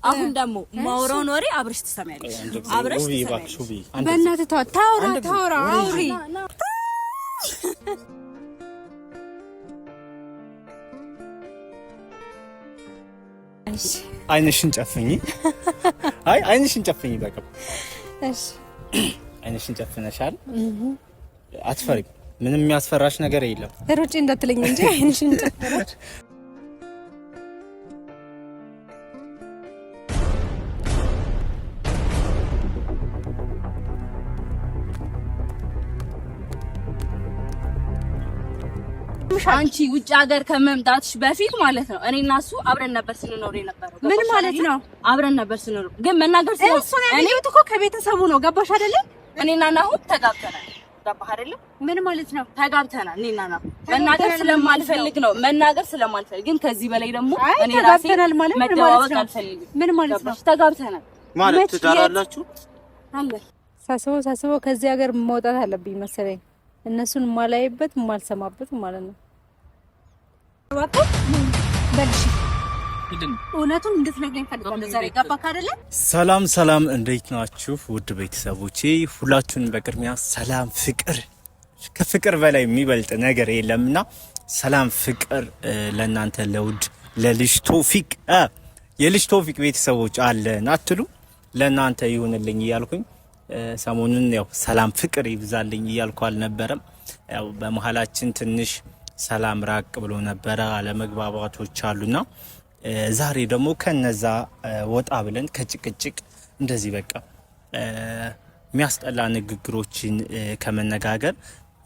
አሁን ደግሞ ማውራውን ወሬ አብርሽ ትሰማያለሽ። አብርሽ በእናትህ ታውራ አውሪ። አይንሽን ጨፍኝ። አይንሽን ጨፍኝ በቃ። እሺ አይንሽን ጨፍነሻል። አትፈሪም። ምንም የሚያስፈራሽ ነገር የለም። ሩጪ እንዳትለኝ እንጂ አይንሽን ጨፍነሽ አንቺ ውጭ ሀገር ከመምጣትሽ በፊት ማለት ነው እኔና እሱ አብረን ነበር ስንኖር የነበረው። ምን ማለት ነው? አብረን ነበር ስንኖር ግን መናገር እኔ እኮ ከቤተሰቡ ነው። ገባሽ አይደለ? እኔና ናሁ ተጋብተናል። ገባህ አይደለ? ምን ማለት ነው? ተጋብተናል። እኔና ናሁ መናገር ስለማልፈልግ ነው። መናገር ስለማልፈልግ ግን ከዚህ በላይ ደግሞ እኔ ራሴ መደዋወቅ አልፈልግም። ምን ማለት ነው? ተጋብተናል ማለት ትዳራላችሁ አለ። ሳስበው ከዚህ ሀገር መውጣት አለብኝ መሰለኝ። እነሱን ማላይበት ማልሰማበት ማለት ነው። ወጣ በልሽ እውነቱን እንድትነግረኝ ፈልጋለሁ ዛሬ። ገባክ አይደለ? ሰላም እንዴት ናችሁ ውድ ቤተሰቦቼ? ሁላችሁን በቅድሚያ ሰላም ፍቅር፣ ከፍቅር በላይ የሚበልጥ ነገር የለምና ሰላም ፍቅር ለእናንተ ለውድ ለልጅ ቶፊቅ የልጅ ቶፊቅ ቤተሰቦች አለን አትሉ ለእናንተ ይሁንልኝ እያልኩኝ ሰሞኑን ያው ሰላም ፍቅር ይብዛልኝ እያልኩ አልነበረም። ያው በመሃላችን ትንሽ ሰላም ራቅ ብሎ ነበረ፣ አለመግባባቶች አሉና ዛሬ ደግሞ ከነዛ ወጣ ብለን ከጭቅጭቅ እንደዚህ በቃ የሚያስጠላ ንግግሮችን ከመነጋገር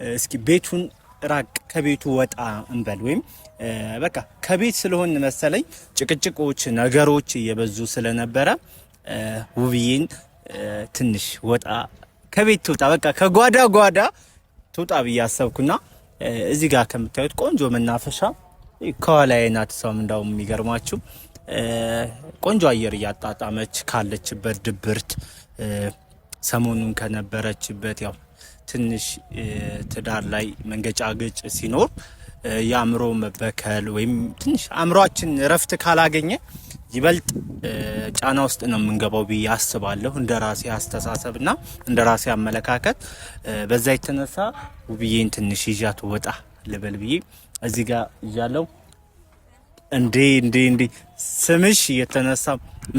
እስኪ ቤቱን ራቅ ከቤቱ ወጣ እንበል። ወይም በቃ ከቤት ስለሆን መሰለኝ ጭቅጭቆች ነገሮች እየበዙ ስለነበረ ውብዬን ትንሽ ወጣ ከቤት ትውጣ በቃ ከጓዳ ትውጣ ብዬ አሰብኩና እዚህ ጋር ከምታዩት ቆንጆ መናፈሻ ከኋላዬ ናት። ሰውም እንዳውም የሚገርማችሁ ቆንጆ አየር እያጣጣመች ካለችበት ድብርት ሰሞኑን ከነበረችበት ያው ትንሽ ትዳር ላይ መንገጫገጭ ሲኖር የአእምሮ መበከል ወይም ትንሽ አእምሮአችን እረፍት ካላገኘ ይበልጥ ጫና ውስጥ ነው የምንገባው ብዬ አስባለሁ። እንደራሴ አስተሳሰብና እንደራሴ አመለካከት በዛ የተነሳ ውብዬን ትንሽ ይዣት ወጣ ልበል ብዬ እዚህ ጋር ይያለው። እንዴ ስምሽ የተነሳ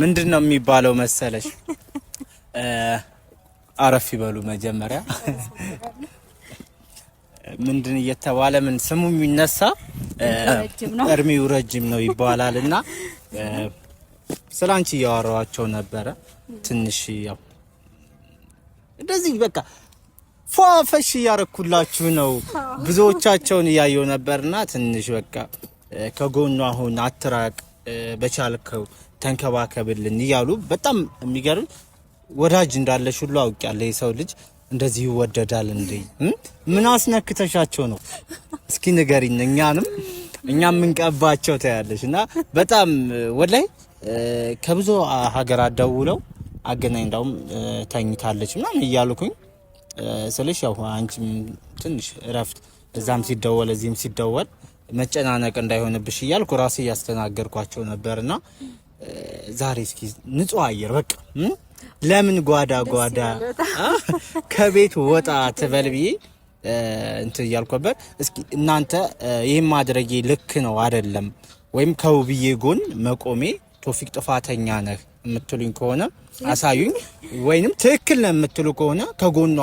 ምንድነው የሚባለው መሰለሽ? አረፍ ይበሉ መጀመሪያ ምንድን እየተባለ ምን ስሙ የሚነሳ እርሚው ረጅም ነው ይባላልና ስላንቺ ያወራዋቸው ነበረ። ትንሽ ያው እንደዚህ በቃ ፏፈሽ ያረኩላችሁ ነው። ብዙዎቻቸውን ያየው ነበርና ትንሽ በቃ ከጎኑ አሁን አትራቅ፣ በቻልከው ተንከባከብልን እያሉ በጣም የሚገርም ወዳጅ እንዳለሽ ሁሉ አውቃለሁ። የሰው ልጅ እንደዚህ ይወደዳል እንዴ? ምን አስነክተሻቸው ነው? እስኪ ንገሪኝ። እኛም እንቀባቸው ታያለሽና በጣም ወላይ ከብዙ ሀገራት ደውለው አገናኝ እንዳውም ተኝታለች ምናምን እያልኩኝ ስለሽ ያው አንቺም ትንሽ እረፍት እዛም ሲደወል እዚህም ሲደወል መጨናነቅ እንዳይሆንብሽ እያልኩ ራሴ ያስተናገርኳቸው ነበርና ዛሬ እስኪ ንጹህ አየር በቃ ለምን ጓዳ ከቤት ወጣ ትበልብዬ እንትን እያልኩበት እስኪ እናንተ ይሄን ማድረጌ ልክ ነው አይደለም ወይም ከውብዬ ጎን መቆሜ ቶፊቅ ጥፋተኛ ነህ የምትሉኝ ከሆነ አሳዩኝ። ወይንም ትክክል ነው የምትሉ ከሆነ ከጎኑ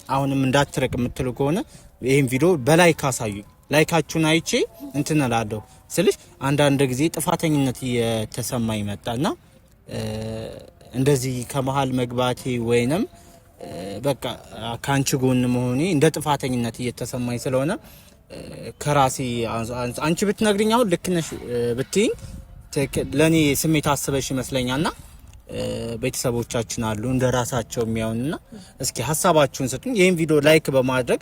አሁንም እንዳትረቅ የምትሉ ከሆነ ይሄን ቪዲዮ በላይክ አሳዩኝ። ላይካችሁን አይቼ እንትን እላለሁ ስልሽ አንዳንድ ጊዜ ጥፋተኝነት እየተሰማኝ መጣና እንደዚህ ከመሃል መግባቴ ወይንም በቃ ካንቺ ጎን መሆኔ እንደ ጥፋተኝነት እየተሰማኝ ስለሆነ ከራሴ አንቺ ብትነግሪኝ አሁን ልክ ነሽ ብትይኝ ለኔ ስሜት አስበሽ ይመስለኛልና ቤተሰቦቻችን አሉ እንደራሳቸው የሚያዩንና እስኪ ሐሳባችሁን ስጡኝ። ይሄን ቪዲዮ ላይክ በማድረግ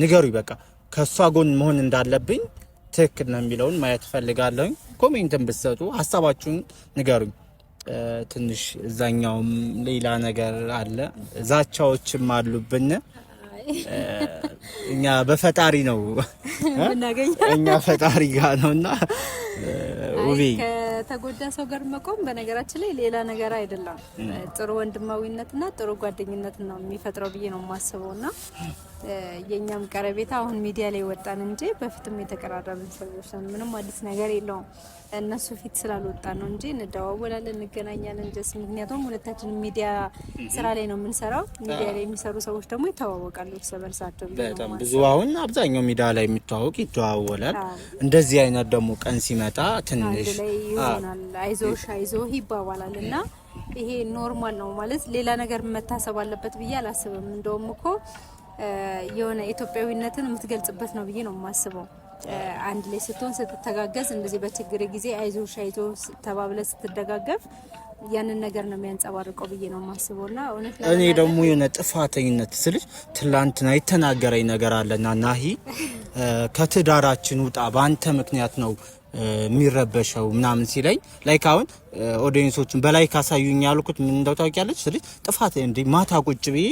ንገሩኝ። በቃ ከሷ ጎን መሆን እንዳለብኝ ትክክል ነው የሚለውን ማየት ፈልጋለሁ። ኮሜንትም ብትሰጡ ሐሳባችሁን ንገሩኝ። ትንሽ እዛኛውም ሌላ ነገር አለ፣ ዛቻዎችም አሉብን። እኛ በፈጣሪ ነው እኛ ፈጣሪ ጋር ነውና ውቤ ከተጎዳ ሰው ጋር መቆም በነገራችን ላይ ሌላ ነገር አይደለም። ጥሩ ወንድማዊነትና ጥሩ ጓደኝነት ነው የሚፈጥረው ብዬ ነው የማስበውና የኛም ቀረቤታ አሁን ሚዲያ ላይ ወጣን እንጂ በፊትም የተቀራረብን ሰዎች ነን። ምንም አዲስ ነገር የለውም። እነሱ ፊት ስላልወጣን ነው እንጂ እንደዋወላለን፣ እንገናኛለን። ምክንያቱም ሁለታችን ሚዲያ ስራ ላይ ነው የምንሰራው። ሚዲያ ላይ የሚሰሩ ሰዎች ደግሞ ይተዋወቃሉ እርስ በርሳቸው። በጣም ብዙ አሁን አብዛኛው ሚዲያ ላይ የሚተዋወቅ ይተዋወላል። እንደዚህ አይነት ደግሞ ቀን ሲመጣ ትንሽ ይሆናል አይዞሽ አይዞህ ይባባላል እና ይሄ ኖርማል ነው ማለት ሌላ ነገር መታሰብ አለበት ብዬ አላስብም። እንደውም እኮ የሆነ ኢትዮጵያዊነትን የምትገልጽበት ነው ብዬ ነው የማስበው። አንድ ላይ ስትሆን ስትተጋገዝ፣ እንደዚህ በችግር ጊዜ አይዞሽ አይዞህ ተባብለ ስትደጋገፍ ያንን ነገር ነው የሚያንጸባርቀው ብዬ ነው የማስበውና እውነት እኔ ደግሞ የሆነ ጥፋተኝነት ስልሽ ትላንትና የተናገረኝ ነገር አለና ናሂ ከትዳራችን ውጣ በአንተ ምክንያት ነው የሚረበሸው ምናምን ሲለኝ ላይክ አሁን ኦዲየንሶችን በላይ ካሳዩኝ ያልኩት ምን እንደው ታውቂያለሽ ስልሽ ጥፋት እንዴ ማታ ቁጭ ብዬ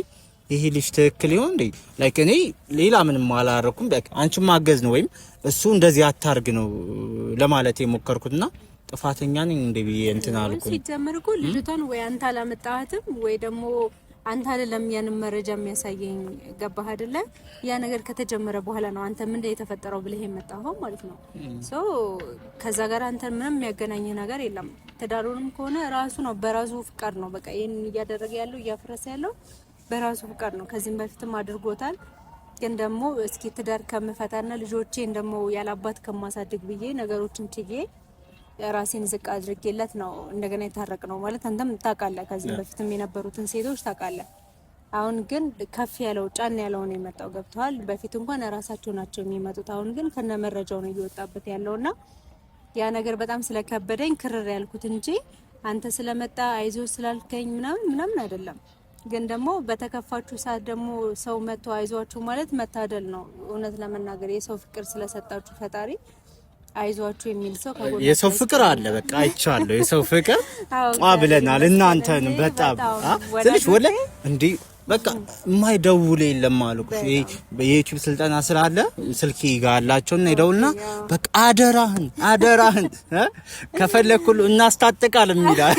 ይሄ ልጅ ትክክል ይሆን እንዴ ላይክ እኔ ሌላ ምንም አላረኩም በቃ አንቺ ማገዝ ነው ወይም እሱ እንደዚህ አታርግ ነው ለማለት የሞከርኩትና ጥፋተኛ ነኝ እንዴ ብዬ እንትን አልኩ። ሲጀምር እኮ ልጅቷን ወይ አንተ አላመጣሃትም ወይ ደግሞ አንተ አይደለም ያንን መረጃ የሚያሳየኝ ገባህ አይደለ? ያ ነገር ከተጀመረ በኋላ ነው አንተ ምን የተፈጠረው ብለህ የመጣኸው ማለት ነው። ሶ ከዛ ጋር አንተ ምንም የሚያገናኝ ነገር የለም። ትዳሩንም ከሆነ ራሱ ነው በራሱ ፍቃድ ነው በቃ ይሄን እያደረገ ያለው እያፈረሰ ያለው በራሱ ፍቃድ ነው። ከዚህም በፊትም አድርጎታል። ግን ደግሞ እስኪ ትዳር ከምፈታና ልጆቼን ደግሞ ያላባት ከማሳድግ ብዬ ነገሮችን ትዬ ራሴን ዝቅ አድርጌለት ነው እንደገና የታረቅ ነው ማለት አንተም ታውቃለህ። ከዚህም በፊትም የነበሩትን ሴቶች ታውቃለህ። አሁን ግን ከፍ ያለው ጫን ያለው ነው የመጣው ገብቷል። በፊት እንኳን ራሳቸው ናቸው የሚመጡት። አሁን ግን ከነ መረጃው ነው እየወጣበት ያለውና ያ ነገር በጣም ስለከበደኝ ክርር ያልኩት እንጂ አንተ ስለመጣ አይዞ ስላልከኝ ምናምን አይደለም። ግን ደግሞ በተከፋችሁ ሰዓት ደግሞ ሰው መጥቶ አይዟችሁ ማለት መታደል ነው። እውነት ለመናገር የሰው ፍቅር ስለሰጣችሁ ፈጣሪ አይዟችሁ የሚል ሰው ከጎናችሁ የሰው ፍቅር አለ። በቃ አይቻለሁ የሰው ፍቅር ብለናል። እናንተን በጣም ትንሽ ወለ እንዴ በቃ የማይደውል የለም አልኩሽ። የዩቲዩብ ስልጠና ስላለ ስልክ ይጋላቸው እና ይደውልና በቃ አደራህን ከፈለኩሉ እናስታጥቃለን ይላል።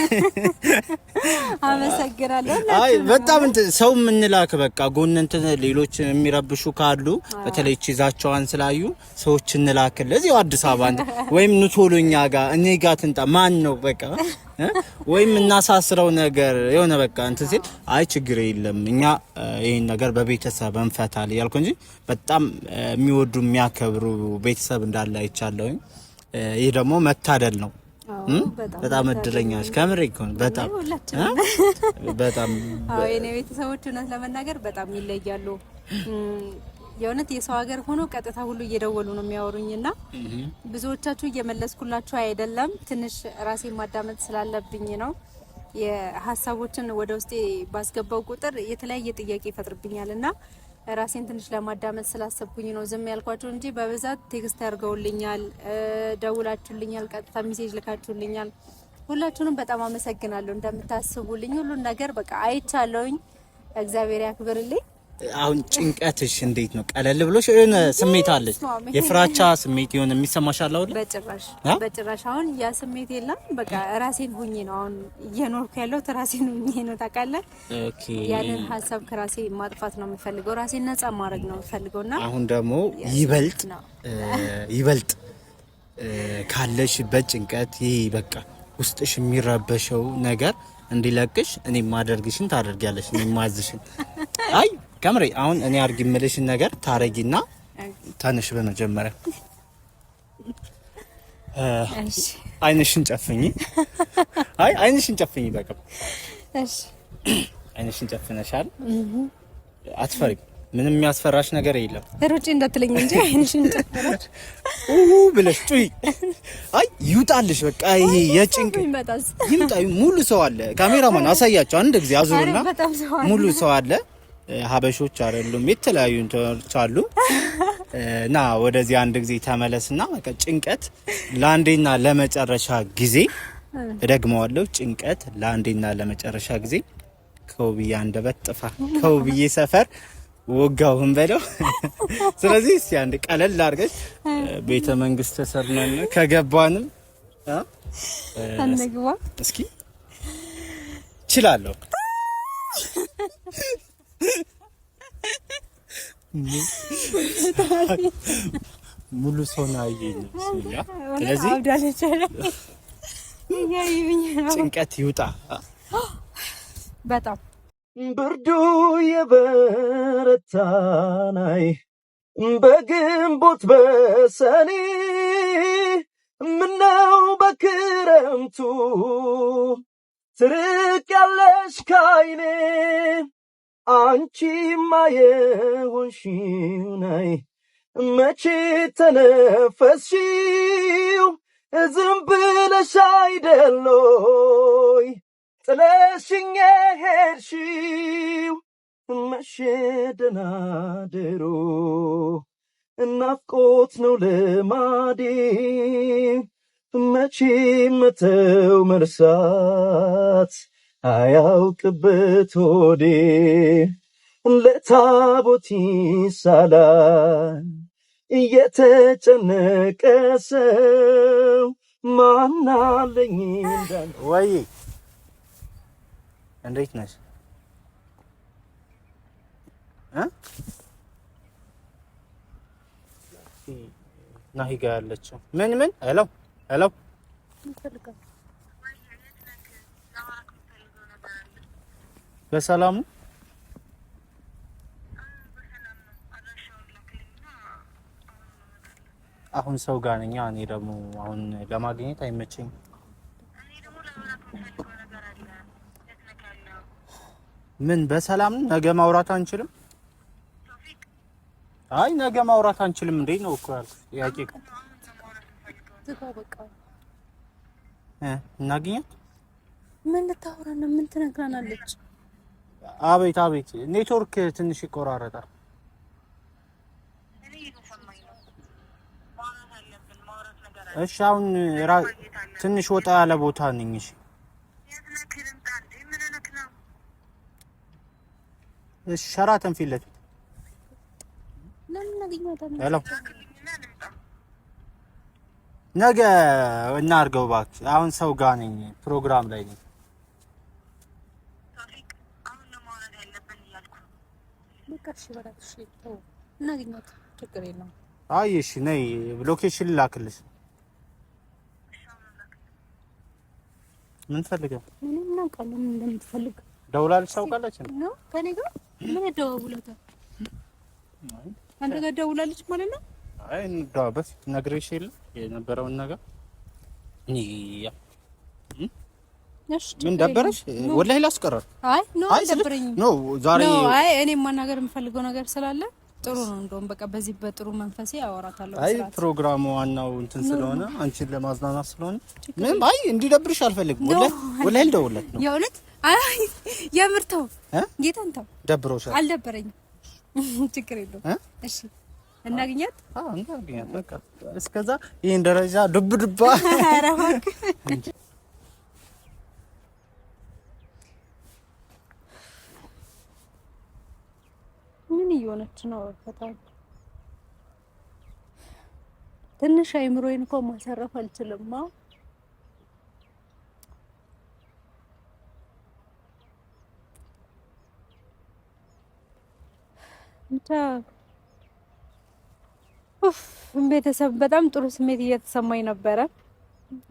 አመሰግናለሁ። አይ በጣም ሰው ምንላክ በቃ ጎን እንትን ሌሎች የሚረብሹ ካሉ በተለይ ቺዛቸዋን ስላዩ ሰዎች እንላክል እዚሁ አዲስ አበባ ወይም ኑቶሎኛ ጋር እኔ ጋር ትንጣ ማን ነው በቃ ወይም እናሳስረው ነገር የሆነ በቃ እንትን ሲል አይ ችግር የለም እኛ ይሄን ነገር በቤተሰብ እንፈታል ያልኩ እንጂ በጣም የሚወዱ የሚያከብሩ ቤተሰብ እንዳለ አይቻለሁኝ። ይሄ ደግሞ መታደል ነው። በጣም እድለኛሽ ከምሬ ይኮን በጣም አዎ የኔ ቤተሰቦች እውነት ለመናገር በጣም ይለያሉ። የእውነት የሰው ሀገር ሆኖ ቀጥታ ሁሉ እየደወሉ ነው የሚያወሩኝና ብዙዎቻችሁ እየመለስኩላችሁ አይደለም። ትንሽ ራሴ ማዳመጥ ስላለብኝ ነው። የሀሳቦችን ወደ ውስጤ ባስገባው ቁጥር የተለያየ ጥያቄ ይፈጥርብኛልና ራሴን ትንሽ ለማዳመጥ ስላሰብኩኝ ነው ዝም ያልኳችሁ እንጂ በብዛት ቴክስት ያርገውልኛል፣ ደውላችሁልኛል፣ ቀጥታ ሜሴጅ ልካችሁልኛል። ሁላችሁንም በጣም አመሰግናለሁ። እንደምታስቡልኝ ሁሉ ነገር በቃ አይቻለሁኝ። እግዚአብሔር ያክብርልኝ። አሁን ጭንቀትሽ እንዴት ነው? ቀለል ብሎሽ የሆነ ስሜት አለሽ? የፍራቻ ስሜት የሆነ የሚሰማሽ አለ አይደል? በጭራሽ አሁን ያ ስሜት የለም። በቃ ራሴን ሆኜ ነው አሁን እየኖርኩ ያለው ራሴን ሆኜ ነው ታውቃለህ። ኦኬ ያንን ሀሳብ ከራሴ ማጥፋት ነው የምፈልገው፣ ራሴን ነፃ ማድረግ ነው የምፈልገውና አሁን ደግሞ ይበልጥ ካለሽበት ጭንቀት ይሄ በቃ ውስጥሽ የሚረበሸው ነገር እንዲለቅሽ እኔ ማደርግሽን ታደርጊያለሽ። እኔ ማዝሽን አይ ከምሬ አሁን እኔ አርግ የምልሽን ነገር ታረጊና ታነሽ። በመጀመሪያ እሺ አይንሽን ጨፍኝ። አይንሽን ጨፍኝ በቃ እሺ አይንሽን ጨፍነሻል። አትፈሪ። ምንም የሚያስፈራሽ ነገር የለም። ሩጪ እንዳትለኝ እንጂ አይንሽን ጨፍነሽ ብለሽ ጩይ። አይ ይውጣልሽ በቃ ይሄ የጭንቅ ይምጣ። ሙሉ ሰው አለ። ካሜራማን አሳያቸው አንድ ጊዜ አዙርና ሙሉ ሰው አለ። ሀበሾች አይደሉም የተለያዩ እንትኖች አሉ። እና ወደዚህ አንድ ጊዜ ተመለስና በቃ ጭንቀት ለአንዴና ለመጨረሻ ጊዜ እደግመዋለሁ። ጭንቀት ለአንዴና ለመጨረሻ ጊዜ ከውብዬ አንደበት ጥፋ፣ ከውብዬ ሰፈር ወጋውን በለው። ስለዚህ እስቲ አንድ ቀለል አድርገሽ ቤተ መንግስት ተሰርነን ከገባንም አንግባ እስኪ እችላለሁ። ሙሉ ሰው ነው አይየኝ። ስለዚህ ጭንቀት ይውጣ። በጣም ብርዱ የበረታ ናይ በግንቦት በሰኔ ምነው በክረምቱ ትርቅ ያለሽ ካይኔ አንቺማ የሆንሽው ናይ መቼ ተነፈስሽው ዝም ብለሽ አይደሎይ ጥለሽኝ ሄድሽው መሸደናደሮ ናፍቆት ነው ልማዴ መቼ መተው መርሳት አያውቅበት ሆዴ ለታቦት ይሳላል እየተጨነቀ ሰው ማናለኝ እንዳንተ። ወይ እንዴት ነሽ? ናሂ ጋር ያለችው ምን ሄሎ በሰላሙ አሁን ሰው ጋር ነኝ። እኔ ደግሞ አሁን ለማግኘት አይመቸኝም። ምን በሰላም ነገ ማውራት አንችልም? አይ ነገ ማውራት አንችልም እንዴ ነው እኮ ያልኩት። ጥያቄ እኮ እናግኛት። ምን ልታወራ ነው? ምን ትነግራናለች? አቤት ኔትወርክ ትንሽ ይቆራረጣል። እሺ አሁን ትንሽ ወጣ ያለ ቦታ ነኝ። እሺ ሸራተን ፊት ለፊት ሄሎ ነገ እናድርገው እባክህ። አሁን ሰው ጋር ነኝ፣ ፕሮግራም ላይ ነኝ። አይ እሺ ነይ፣ ሎኬሽን ላክልሽ። ምን ፈልገህ? ምንም ነው ቀለም እንደምትፈልግ ደውላለች። ታውቃለች ነው ከኔ ጋር ምን ደውለታ? አንተ ጋር ደውላለች ማለት ነው? አይ እንደው በፊት ነግሬሽ የለ የነበረውን ነገር ምን ደበረሽ? ወላሂ ላስቀረር። አይ ነው ደበረኝ። ነው ዛሬ አይ እኔ ማናገር የምፈልገው ነገር ስላለ ጥሩ ነው። እንደውም በቃ በዚህ በጥሩ መንፈሴ አወራታለሁ። አይ ፕሮግራሙ ዋናው እንትን ስለሆነ አንቺን ለማዝናናት ስለሆነ ምንም አይ እንዲደብርሽ አልፈልግም። ወላሂ ልደውልለት ነው የእውነት። አይ የምርተው ጌታን ተው። ደብሮሻል? አልደበረኝም። ችግር የለውም። እሺ እናግኛት። እናግኛት በቃ። እስከዛ ይሄን ደረጃ ዱብዱባ አረፋክ ምን እየሆነች ነው? ፈታኝ ትንሽ አይምሮዬን እኮ ማሰረፍ አልችልም። ቤተሰብ በጣም ጥሩ ስሜት እየተሰማኝ ነበረ።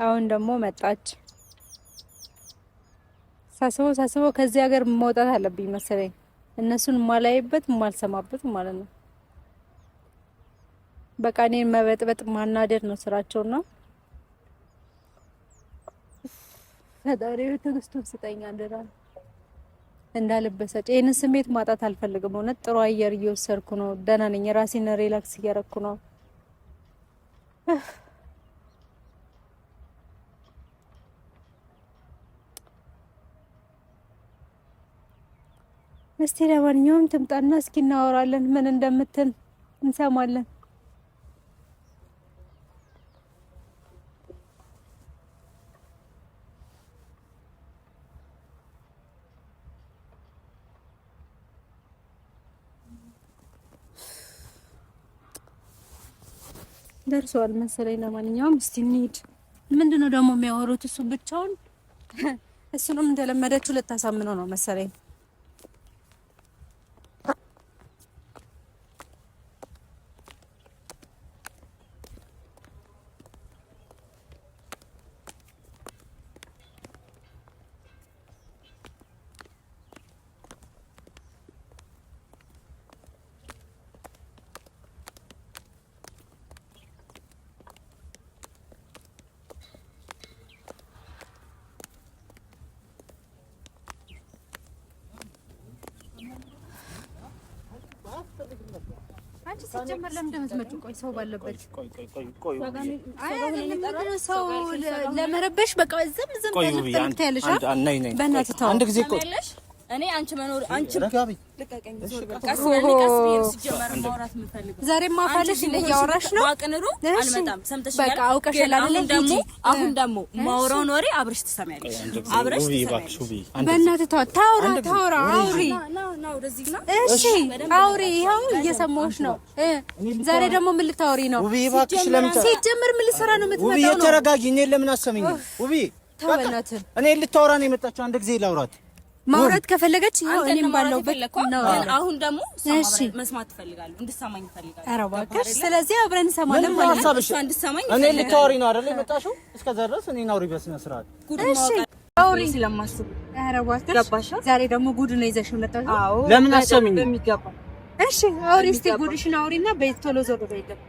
አሁን ደግሞ መጣች። ሳስበው ከዚህ ሀገር መውጣት አለብኝ መሰለኝ። እነሱን ማላይበት ማልሰማበት ማለት ነው። በቃ እኔን መበጥበጥ ማናደድ ነው ስራቸውና ፈጣሪው ትዕግስቱን ስጠኝ አደራ እንዳልበሰጭ። ይሄንን ስሜት ማጣት አልፈልግም። እውነት ጥሩ አየር እየወሰድኩ ነው። ደህና ነኝ። ራሴን ሪላክስ እያደረኩ ነው። እስቲ ለማንኛውም ትምጣና እስኪ እናወራለን። ምን እንደምትል እንሰማለን። ደርሷል መሰለኝ። ለማንኛውም እስቲ እንሂድ። ምንድነው ደግሞ የሚያወሩት? እሱ ብቻውን እሱንም እንደለመደችው ልታሳምነው ነው መሰለኝ። አንቺ ሲጀመር ለምን እንደምትመጪው? ቆይ ሰው ባለበት ቆይ ሰው ለመረበሽ በቃ ዝም ትያለሽ። በእናትህ ተው። አንድ ጊዜ ቆይ እኔ አንቺ መኖር አንቺ ልቀቀኝ። ዛሬማ አፋለሽ እያወራሽ ነው። ማቅንሩ አልመጣም። ሰምተሽኛል። በቃ አውቀሻል አይደል? አሁን ደግሞ ማውራውን ወሬ አብረሽ ትሰሚያለሽ። አብረሽ ትሰሚያለሽ። በእናትህ ተው። ታውራ አውሪ። እሺ አውሪ። ይኸው እየሰማሁሽ ነው። ዛሬ ደግሞ ምን ልታወሪ ነው? ሲጀምር ምን ልትሰራ ነው የምትመጣው? ውብዬ ተረጋጊ። እኔ ለምን አሰሚኝ? ውብዬ ተው በእናትህ። እኔ ልታወራ ነው የመጣችው። አንድ ጊዜ ላውራት ማውራት ከፈለገች ይሄው እኔም ባለውበት ነው። አሁን ደግሞ መስማት ፈልጋለሁ፣ እንድትሰማኝ ፈልጋለሁ። ኧረ እባክሽ። ስለዚህ አብረን እንሰማለን ማለት ነው። እሷ እንድትሰማኝ እኔ ልታወሪ ነው አይደል የመጣሽው? እስከዛ ድረስ እኔ አውሪ በስነ ስርዓት። እሺ አውሪ ስለማስብ። ኧረ እባክሽ። ዛሬ ደግሞ ጉድ ነው ይዘሽው መጣሽ። አዎ ለምን አሰሚኝ? በሚገባ እሺ አውሪ። እስቲ ጉድሽን አውሪና በይ ቶሎ ዞር በይልኝ።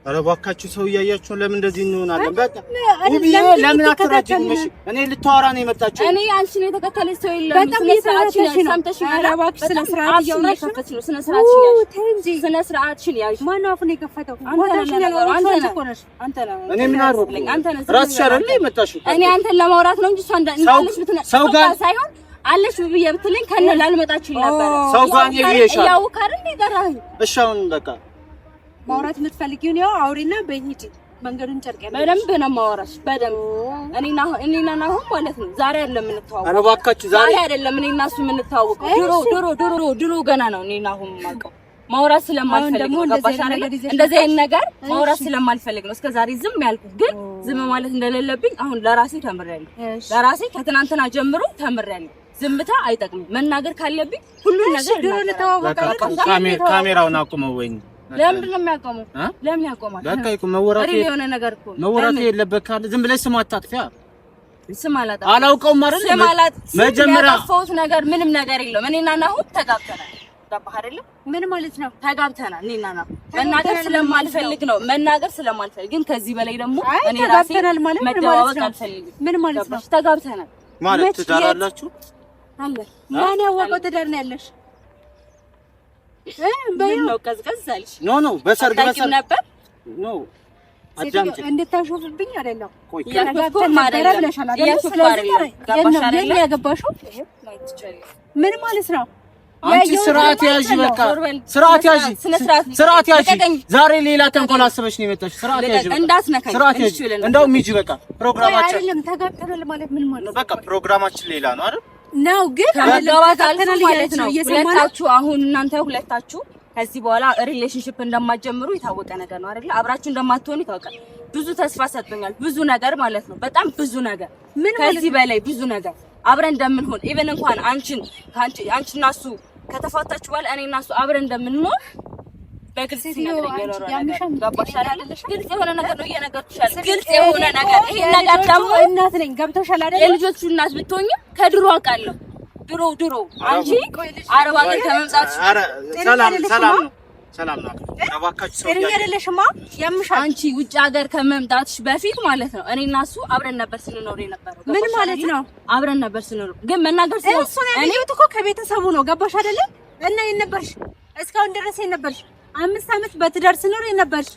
ኧረ እባካችሁ ሰው እያያችሁ ለምን እንደዚህ እንሆናለን? በቃ ውብዬ ለምን አትረጂም? እሺ እኔ ልታወራ ነው የመጣችው። እኔ አንቺን የተከተለች ሰው የለም። ስነ ስርዓትሽን ሰምተሽኝ። ኧረ እባክሽ ስነ ስርዓት እያወራሽ ነው። ስነ ስርዓትሽን ያዥ። ስነ ስርዓትሽን ያዥ። ማን አፉን የከፈተው? አንተ ነህ። እኔ ምን አደረኩኝ? ራስሽ አይደል የመጣሽው? እኔ አንተን ለማውራት ነው እንጂ እሷ እንዳለሽ ሰው ጋር ሳይሆን አለሽ ውብዬ ብትለኝ ከነ ላልመጣችኝ ነበር። ሰው ጋር ይይሻል። ያውቃር እንዴ ገራኝ። እሺ አሁን በቃ ማውራት የምትፈልጊው ነው አውሪና በሂጂ። መንገዱን ጨርቅ ያለ በደንብ ነው የማወራሽ። በደንብ እኔና ናሆም ማለት ነው ዛሬ አይደለም የምንተዋወቀው። ኧረ እባካችሁ ዛሬ አይደለም እኔና እሱ የምንተዋወቀው። ድሮ ገና ነው እኔና ናሆም የማውቀው። ማውራት ስለማልፈልግ ነው። እንደዚህ አይነት ነገር ማውራት ስለማልፈልግ ነው እስከዛሬ ዝም ያልኩት። ግን ዝም ማለት እንደሌለብኝ አሁን ለራሴ ተምሬያለሁ። ለራሴ ከትናንትና ጀምሮ ተምሬያለሁ። ዝምታ አይጠቅምም። መናገር ካለብኝ ሁሉን ነገር ድሮ ልተዋወቃለን። ካሜራውን አቁመው ወይ ለምን ነው የሚያቆመው? ለምን ያቆማል? በቃ ይቆም። መወራት የሆነ ነገር እኮ መወራት የለበት ካለ ዝም ብለሽ ስም አታጥፊያ። ስም አላጣ አላውቀውም አይደል? መጀመሪያ ያጠፋሁት ነገር ምንም ነገር የለውም። እኔና ናሆም ተጋብተናል። ገባህ አይደል? ምን ማለት ነው? ተጋብተናል። እኔና ናሆም መናገር ስለማልፈልግ ግን ከዚህ በላይ ደግሞ እኔ ራሴ መደዋወቅ አልፈልግም። ምን ማለት ነው? ተጋብተናል ማለት ትዳር አላችሁ? አለ ማን ያወቀው ትዳር ነው ያለሽ? በይው ቀዝቀዝ አልሽ። ኖ በሰርግ ነበር። ኖ አዳምጪ። እንድታሾፍብኝ አይደለም። ቆይ ምን ማለት ነው? አንቺ ስርዓት ያዢ። በቃ ስርዓት ያዢ። ስርዓት ያዢ። ዛሬ ሌላ ተንኮል አስበሽ ነው የመጣሽ። ስርዓት ያዢ። እንዳትነካኝ። ስርዓት ያዢ። እንደውም ሂጂ በቃ። ፕሮግራማችን አይደለም። ተጋብተናል ማለት ምን ማለት ነው? በቃ ፕሮግራማችን ሌላ ነው አይደል? ነው ግን ከመጋባት አልፎ ማለት ነው። ሁለታችሁ አሁን እናንተ ሁለታችሁ ከዚህ በኋላ ሪሌሽንሺፕ እንደማትጀምሩ የታወቀ ነገር ነው አይደል? አብራችሁ እንደማትሆኑ ይታወቃል። ብዙ ተስፋ ሰጥቶኛል። ብዙ ነገር ማለት ነው። በጣም ብዙ ነገር፣ ከዚህ በላይ ብዙ ነገር አብረን እንደምንሆን ኢቭን እንኳን አንቺና እሱ ከተፋታችሁ በኋላ እኔና እሱ አብረን እንደምንኖር በግልጽ ግልጽ የሆነ ነገር ነው እየነገርኩሽ ያለው። ግልጽ የሆነ ነገር። ይሄ ነገር ደግሞ እናት ነኝ ገብቶሻል አይደል? የልጆቹ እናት ብትሆኚ ከድሮ አውቃለሁ። ድሮ አንቺ አረብ ሀገር ከመምጣትሽ ሰላም ነው። አባካችሁ ሰው አይደለሽማ ያምሻል። አንቺ ውጭ ሀገር ከመምጣትሽ በፊት ማለት ነው እኔና እሱ አብረን ነበር ስንኖር የነበረው። ምን ማለት ነው? አብረን ነበር ስንኖር ግን መናገር እኔ እኮ ከቤተሰቡ ነው ገባሽ አይደለ? እና የነበርሽ እስካሁን ድረስ የነበርሽ 5 ዓመት በትዳር ስኖር የነበርሽ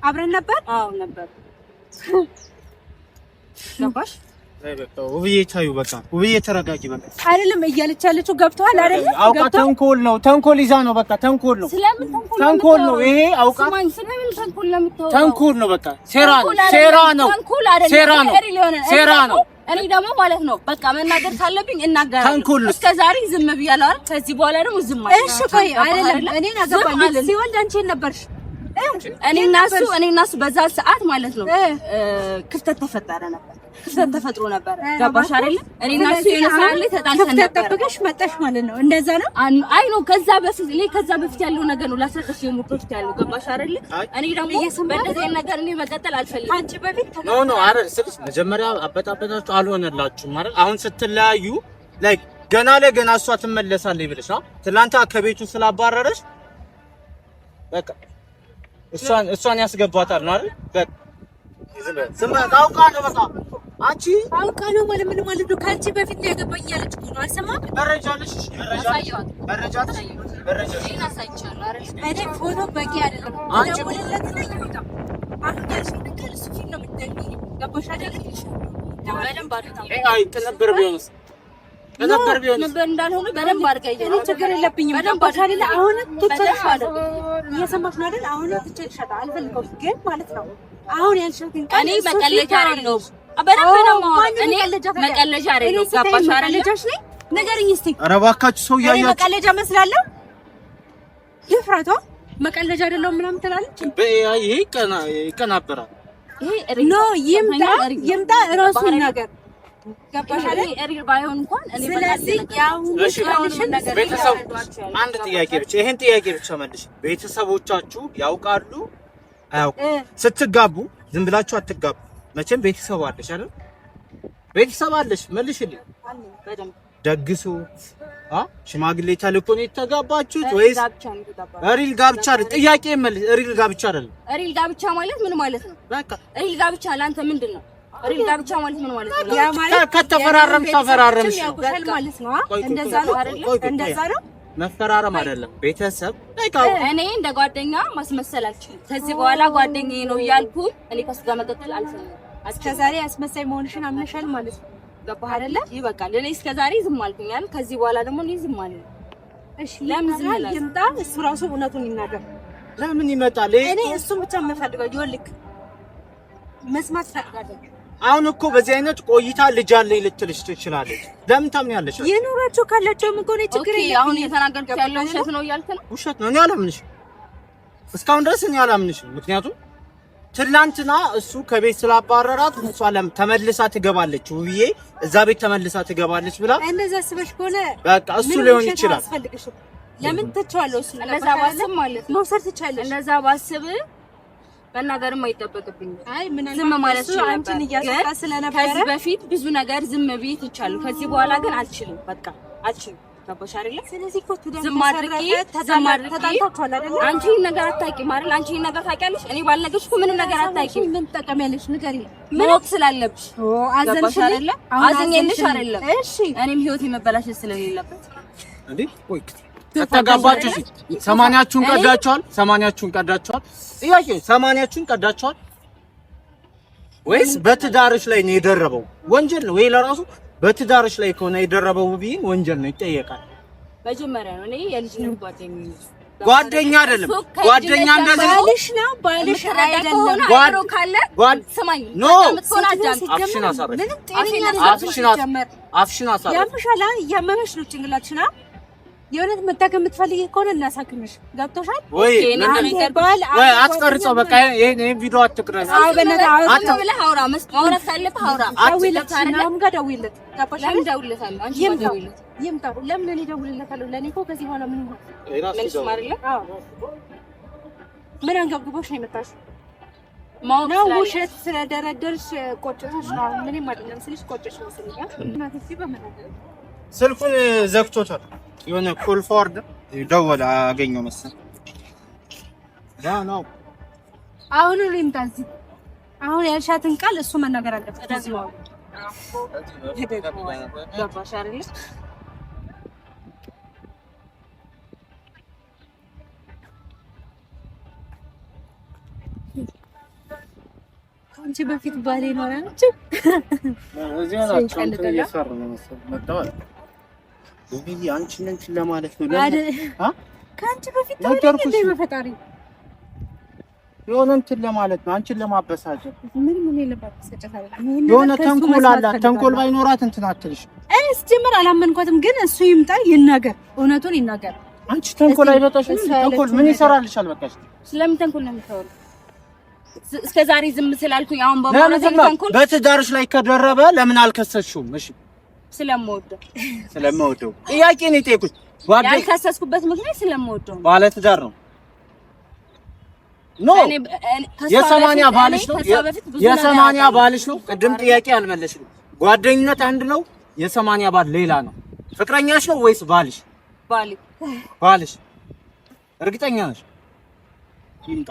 አብረን ነበር። አዎ ነበር። ገባሽ? ውብዬ ታዩ በቃ ውብዬ ተረጋጊ በቃ። አይደለም እያለች ያለችው ገብቷል አይደል? አውቃ ተንኮል ነው። ተንኮል ይዛ ነው በቃ። ተንኮል ነው። ተንኮል ነው ይሄ አውቃ። ተንኮል ነው በቃ። ሴራ ነው። ሴራ ነው። እኔ ደግሞ ማለት ነው በቃ መናገር ካለብኝ እናገራለሁ። እስከዛሬ ዝም ብያለሁ አይደል? ከዚህ በኋላ ደግሞ ዝም ማለት። እሺ ቆይ አይደለም እኔን አገባኝ ሲወልድ አንቺ ነበርሽ እኔ እና እሱ በዛ ሰዓት ማለት ነው ክፍተት ተፈጠረ ነበር። ክፍተት ተፈጥሮ ነበር። ገባሽ አይደል? እኔ እና እሱ የነሳን ላይ ተጣልተን ነበር። ተጠብቀሽ መጣሽ ማለት ነው። እንደዛ ነው። አይ ነው ከዛ በፊት ያለው ነገር ነው ላስረዳሽ የሞከርኩት ያለው። ገባሽ አይደል? እኔ ደግሞ በእንደዚህ ነገር እኔ መቀጠል አልፈልግም። አንቺ በፊት ኖ አይደል? ስለዚህ መጀመሪያ አበጣበጣችሁ አልሆነላችሁም አይደል? አሁን ስትለያዩ ላይክ ገና ለገና እሷ ትመለሳለች ብለሽ ነው ትላንታ ከቤቱ ስላባረረሽ በቃ እሷን ያስገባታል ነው አይደል? በቃ ዝም በቃ አውቃ ነው በቃ አንቺ አውቃ ነው ማለት ምን ማለት ነው? ካንቺ በፊት ነው ያገባኝ ያለች እኮ ነው። አልሰማም። መረጃ አለሽ? መረጃ አሳይቻለሁ አይደል? እኔ ፎቶ በቂ አይደለም። አንቺ ወለለት ነው ይወጣ አሁን ያልሽው ነገር እሱ ፊት ነው የምትደግሚው። ገባሽ አይደል? በደንብ አድርጋ አይ ተነበር ቢሆንስ ነበር እንዳልሆነ በደንብ አድርጋ እኔ ችግር የለብኝም። ገባሽ አይደል? አሁን ትችልሻለሁ። እየሰማሽ ነው አይደል? አሁን ትችልሻለሁ። አልፈልገውም ግን ማለት ነው አሁን ያልሽውን እኔ መቀለጃ አይደለሁም። በደንብ ነው እኔ መቀለጃ አይደለሁም። ገባሽ አይደል? ንገሪኝ እስቲ። ኧረ እባካችሁ ሰው ያያችሁ መቀለጃ መስላለሁ። ይፍራቷ መቀለጃ አይደለሁም ምናምን ትላለች። በአይ ይሄ ይቀናበራል። ይሄ ኖ ይምጣ እራሱ ነገር ገባሽ አይደል? እሪ ባይሆን እንኳን እኔ ስለዚህ ያው ነገር ቤተሰብ አንድ ጥያቄ ብቻ ይሄን ጥያቄ ብቻ መልሽ። ቤተሰቦቻችሁ ያውቃሉ አያውቁም? ስትጋቡ ዝም ብላችሁ አትጋቡ። መቼም ቤተሰብ አለሽ አይደል? ቤተሰብ አለሽ መልሽልኝ። ደግሱ ሽማግሌ ተልኮ ነው የተጋባችሁት ወይስ ሪል ጋብቻ? ጥያቄ መልስ። ሪል ጋብቻ አይደለም። ሪል ጋብቻ ማለት ምን ማለት ነው? በቃ ሪል ጋብቻ ለአንተ ምንድን ነው? ሪል ጋብቻ ማለት ምን ማለት ነው? ያ ማለት ከተፈራረምሽ ማለት ነው። እንደዛ ነው አይደል? እንደዛ ነው። መፈራረም አይደለም። ቤተሰብ እኔ እንደ ጓደኛ ማስመሰል አልችልም። ከዚህ በኋላ ጓደኛዬ ነው እያልኩ እኔ ከሱ ጋር መቀጠል አልፈልግም። እስከዛሬ አስመሳይ መሆንሽን አምነሻል ማለት ነው። ገባህ አይደለ? ይበቃል። እኔ እስከዛሬ ዝም አልኩኛል። ከዚህ በኋላ ደግሞ እኔ ዝም አልልም። እሺ ለምን ዝም አልሽ? ይምጣ እሱ ራሱ እውነቱን ይናገር። ለምን ይመጣል? እኔ እሱን ብቻ የምፈልገው ይወልክ መስማት ፈልጋለሁ። አሁን እኮ በዚህ አይነት ቆይታ ልጅ አለኝ ልትልሽ ትችላለች። ለምን ታምኛለሽ? የኖራቸው ካላቸውም እኮ ነው ችግር የለም። አሁን እየተናገርኩት ያለው ውሸት ነው እያልክ ነው? ውሸት ነው። እኔ አላምንሽም። እስካሁን ድረስ እኔ አላምንሽም። ምክንያቱም ትላንትና እሱ ከቤት ስላባረራት እሷ ተመልሳ ትገባለች ውብዬ እዛ ቤት ተመልሳ ትገባለች ብላ እንደዛ አስበሽ ከሆነ በቃ እሱ ሊሆን ይችላል። ለምን ትቻለሽ? እሱ እንደዛ ባስብ ማለት ነው መውሰድ ትቻለሽ። እንደዛ ባስብ መናገርም አይጠበቅብኝም። አይ ምን ዝም ማለት ነው። አንቺን እያሰቃ ስለነበረ ከዚህ በፊት ብዙ ነገር ዝም ብዬ ትቻለሁ። ከዚህ በኋላ ግን አልችልም። በቃ አልችልም። ገባሽ አይደል? ስለዚህ እኮ ዝም አድርጌ ተጣልታችኋል አይደል? አንቺ ነገር አታውቂም አይደል? አንቺ ነገር ታውቂያለሽ። እኔ ባልነገርሽ እኮ ምንም ነገር አታውቂም። ምን ትጠቀሚያለሽ? ንገሪኝ። ማወቅ ስላለብሽ አዘንሽ አይደል? አዘንሽ አይደለም። እሺ እኔም ህይወት መበላሸት ስለሌለበት እንዴ ቆይ ተጋባችሁ? ሰማንያችሁን ቀዳችኋል? ሰማንያችሁን ቀዳችኋል? ጥያቄ ሰማንያችሁን ቀዳችኋል ወይስ በትዳርሽ ላይ ነው የደረበው? ወንጀል ነው ወይ? ለራሱ በትዳርሽ ላይ ከሆነ የደረበው ቢን ወንጀል ነው፣ ይጠየቃል። መጀመሪያ ነው እኔ የልጅነት ጓደኛ አይደለም። ጓደኛ እንደዚህ ባልሽ ነው ባልሽ አይደለም። ጓዶ ካለ ስማኝ ኖ አፍሽን አሳረሽ ምንም ጤነኛ አፍሽን አሳረሽ ያምሻላ ያመመሽ ነው ጭንቅላትሽና የእውነት መታከም የምትፈልጊ ከሆነ እናሳክምሽ። ገብቶሻል ወይ? ወይ አትቀርጸው። በቃ ይሄን ቪዲዮ አትቅረጽ። አውራ ማውራት ካለብህ አውራ። አትደውይለት ጋር ደውይለት። ገባሽ? ለምን ደውልለታለሁ? አንቺ ደውይለት። ይምጣ። ለምን እኔ ደውልለታለሁ? ለኔ እኮ ከዚህ በኋላ ምን ምን አንገብግቦሽ ነው የመጣሽው? ነው ውሸት ስለደረደርሽ ቆጭቶሽ ነው። ምንም አይደለም ስልሽ ቆጭሽ መስለኛል። እናትሽ በመናገር ስልኩን ዘግቶታል። የሆነ ኮል ፎርድ ደወለ አገኘው መሰለኝ። ነው አሁን ልምጣ እዚህ። አሁን ያልሻትን ቃል እሱ መናገር አለበት። እዚህ ነው ገባሽ አይደል? አንቺ በፊት ባሌ ነው አንቺ እዚህ ናቸው እየሰሩ ነው መሰለኝ መጣው ውብዬ አንቺን እንትን ለማለት ነው ከአንቺ በፊት ነገርኩሽ። በፈጣሪ የሆነ እንትን ለማለት ነው፣ አንቺን ለማበሳጨት። ምን ለማበሳጨት አይደለም። የሆነ ተንኮል አላት። ተንኮል ባይኖራት እንትን አትልሽ። እኔስ ጀመር አላመንኳትም፣ ግን እሱ ይምጣ ይናገር፣ እውነቱን ይናገር። አንቺ ተንኮል አይበጣሽም። ተንኮል ምን ይሰራልሻል? በቃሽ ስለምን ተንኮል ነው የምታወራው? እስከዛሬ ዝም ስላልኩኝ አሁን በማውራት ተንኮል በትዳርሽ ላይ ከደረበ ለምን አልከሰስሽውም? እሺ ስለምወደው ጥያቄ ነው የጠየኩት። ያልከሰስኩበት ምክንያት ስለምወደው ባለ ትዳር ነው። ኖ የሰማንያ ባልሽ ነው። የሰማንያ ባልሽ ነው። ቅድም ጥያቄ አልመለስሽም። ጓደኝነት አንድ ነው፣ የሰማንያ ባል ሌላ ነው። ፍቅረኛሽ ነው ወይስ ባልሽ? ባልሽ። እርግጠኛ ነሽ? ይምጣ